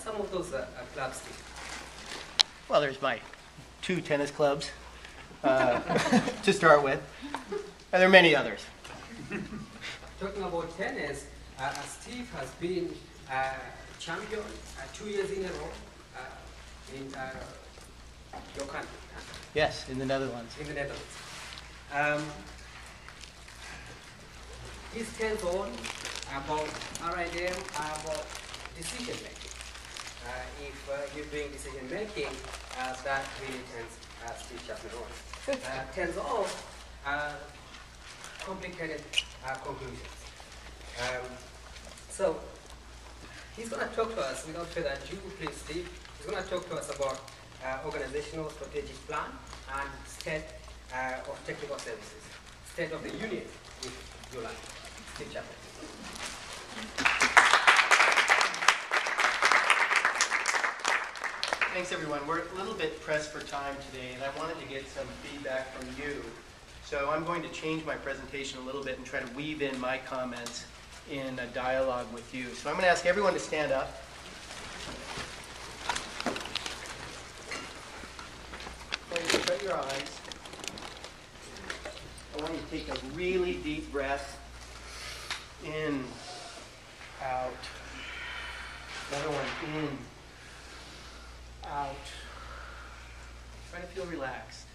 some of those clubs, Steve? Well, there's my 2 tennis clubs to start with, and there are many others. Talking about tennis, Steve has been champion 2 years in a row in your country. Yes, in the Netherlands. In the Netherlands. He stands on about RIDM, about decision making. If you're doing decision making, that really turns Steve Chapman on. Turns off complicated conclusions. So he's going to talk to us, without further ado, please, Steve. He's going to talk to us about organizational strategic plan and state of technical services, state of the union, if you like. Steve Chapman. Thanks, everyone. We're a little bit pressed for time today, and I wanted to get some feedback from you. So I'm going to change my presentation a little bit and try to weave in my comments in a dialogue with you. So I'm going to ask everyone to stand up. I want you to shut your eyes. I want you to take a really deep breath. In, out. Another one, in, out. Try to feel relaxed.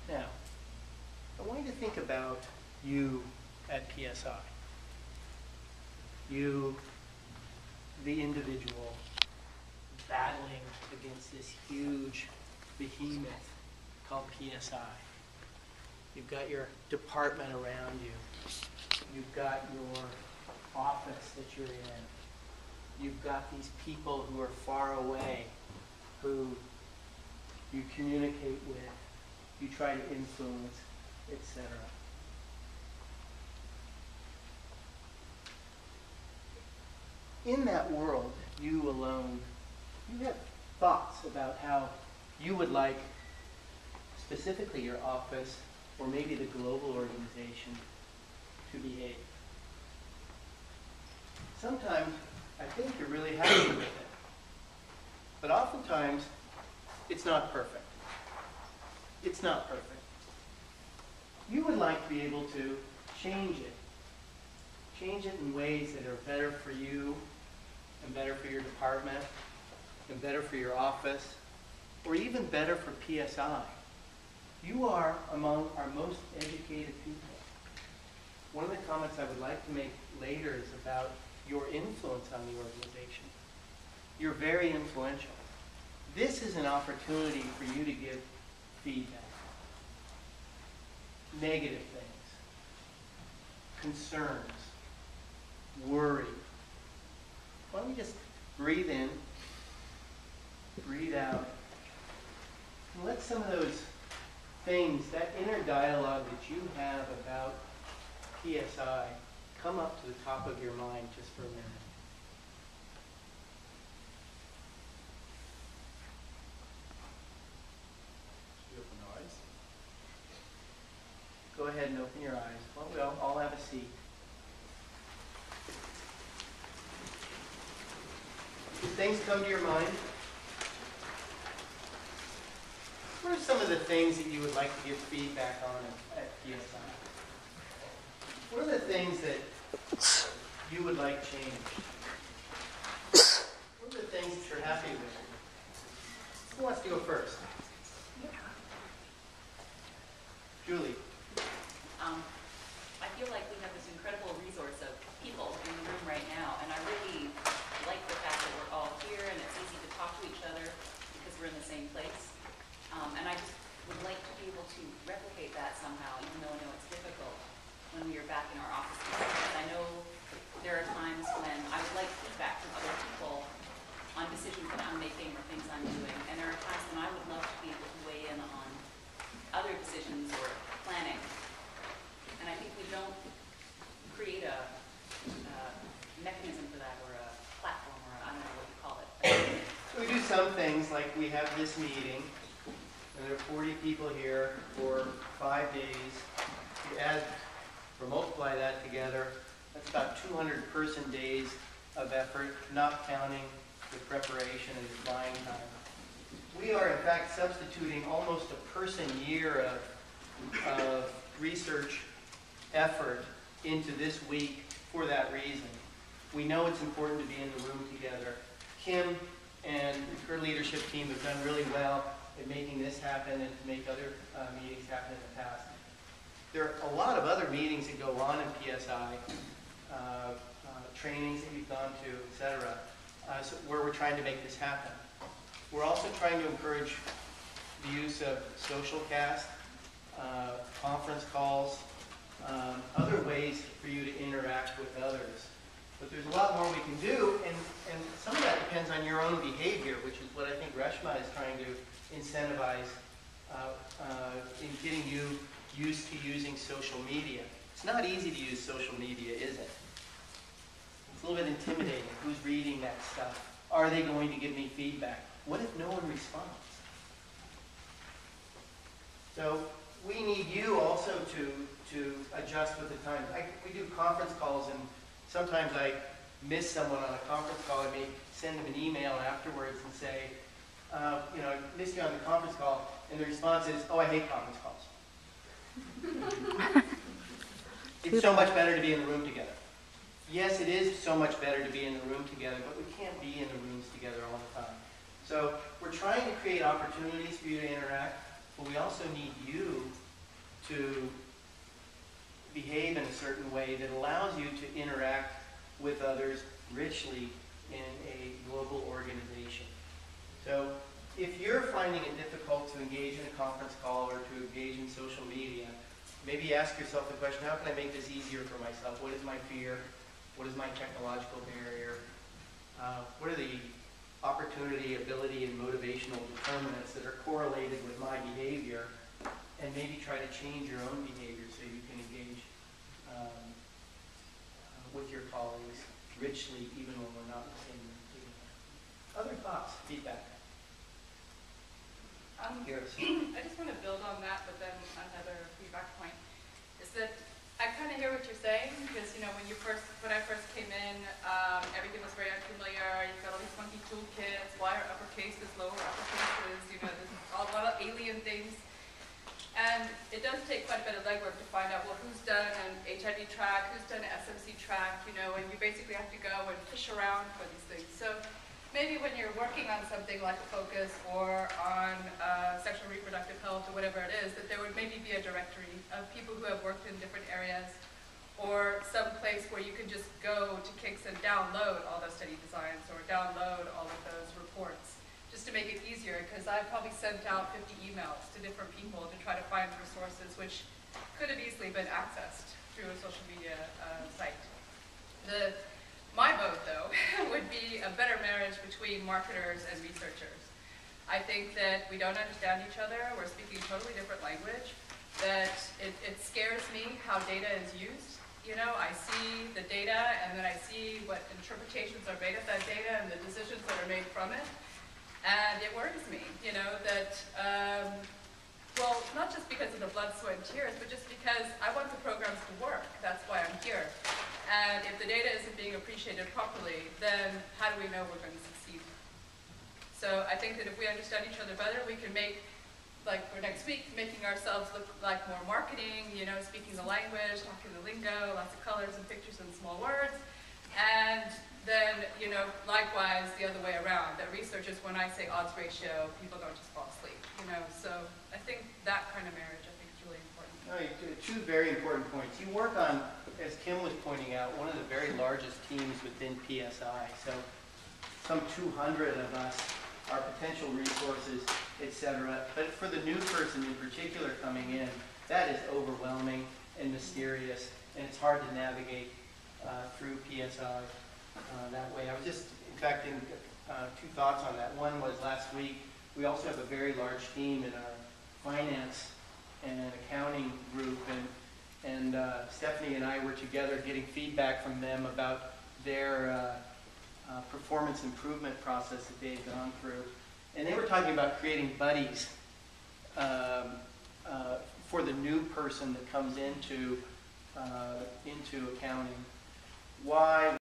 Now, I want you to think about you at PSI. You, the individual, battling against this huge behemoth called PSI. You've got your department around you. You've got your office that you're in. You've got these people who are far away, who you communicate with, you try to influence, etc. In that world, you alone, you have thoughts about how you would like, specifically your office, or maybe the global organization, to behave. Sometimes I think you're really happy with it. But oftentimes, it's not perfect. It's not perfect. You would like to be able to change it. Change it in ways that are better for you, and better for your department, and better for your office, or even better for PSI. You are among our most educated people. One of the comments I would like to make later is about your influence on the organization. You're very influential. This is an opportunity for you to give feedback. Negative things, concerns, worry. Why don't we just breathe in, breathe out, and let some of those things, that inner dialogue that you have about PSI, come up to the top of your mind just for a minute. Go ahead and open your eyes. Well, we'll all have a seat. Do things come to your mind? What are some of the things that you would like to give feedback on at PSI? What are the things that you would like changed? What are the things that you're happy with? Who wants to go first? Julie. I feel like we have this incredible resource of people in the room right now, and I really like the fact that we're all here and it's easy to talk to each other because we're in the same place. And I just would like to be able to replicate that somehow, even though I know it's difficult when we are back in our offices. Because I know there are times when I would like feedback from other people on decisions that I'm making or things I'm doing, and there are times when I would love to be able to weigh in on other decisions or planning. And I think we don't create a mechanism for that, or a platform, or I don't know what you call it. So we do some things, like we have this meeting, and there are 40 people here for 5 days. You add or multiply that together, that's about 200 person days of effort, not counting the preparation and the buying time. We are, in fact, substituting almost a person year of research effort into this week for that reason. We know it's important to be in the room together. Kim and her leadership team have done really well at making this happen and to make other meetings happen in the past. There are a lot of other meetings that go on in PSI, trainings that you've gone to, etc., so where we're trying to make this happen. We're also trying to encourage the use of social cast, conference calls, other ways for you to interact with others. But there's a lot more we can do, and some of that depends on your own behavior, which is what I think Reshma is trying to incentivize in getting you used to using social media. It's not easy to use social media, is it? It's a little bit intimidating. Who's reading that stuff? Are they going to give me feedback? What if no one responds? So we need you also to adjust with the times. We do conference calls, and sometimes I miss someone on a conference call. I may send them an email afterwards and say, I missed you on the conference call, and the response is, oh, I hate conference calls. It's so much better to be in the room together. Yes, it is so much better to be in the room together, but we can't be in the rooms together all the time. So we're trying to create opportunities for you to interact, but we also need you to behave in a certain way that allows you to interact with others richly in a global organization. So if you're finding it difficult to engage in a conference call or to engage in social media, maybe ask yourself the question, how can I make this easier for myself? What is my fear? What is my technological barrier? What are the opportunity, ability, and motivational determinants that are correlated with my behavior? And maybe try to change your own behavior so you can engage with your colleagues richly, even when we're not in the same room together. Other thoughts, feedback? Yours. I just want to build on that, but then another feedback point is that I kind of hear what you're saying, because when I first came in, everything was very unfamiliar. You've got all these funky toolkits. Why are uppercases, lower uppercases? There's a lot of alien things. And it does take quite a bit of legwork to find out, well, who's done an HIV track, who's done an SMC track, and you basically have to go and fish around for these things. So maybe when you're working on something like a focus or on sexual and reproductive health or whatever it is, that there would maybe be a directory of people who have worked in different areas, or some place where you can just go to Kix and download all those study designs or download all of those reports, just to make it easier, because I've probably sent out 50 emails to different people to try to find resources which could have easily been accessed through a social media site. My vote, though, would be a better marriage between marketers and researchers. I think that we don't understand each other. We're speaking totally different language. That it scares me how data is used. I see the data, and then I see what interpretations are made of that data and the decisions that are made from it. And it worries me, well, not just because of the blood, sweat, and tears, but just because I want the programs to work. That's why I'm here. And if the data isn't being appreciated properly, then how do we know we're going to succeed? So I think that if we understand each other better, we can make, like for next week, making ourselves look like more marketing, speaking the language, talking the lingo, lots of colors and pictures and small words. And then, likewise, the other way around, that researchers, when I say odds ratio, people don't just fall asleep, So I think that kind of marriage, I think, is really important. Two very important points. You work on, as Kim was pointing out, one of the very largest teams within PSI. So some 200 of us are potential resources, etc. But for the new person in particular coming in, that is overwhelming and mysterious, and it's hard to navigate through PSI that way. I was just, in fact, two thoughts on that. One was last week, we also have a very large team in our finance and accounting group, and Stephanie and I were together getting feedback from them about their performance improvement process that they've gone through. And they were talking about creating buddies for the new person that comes into accounting. Why?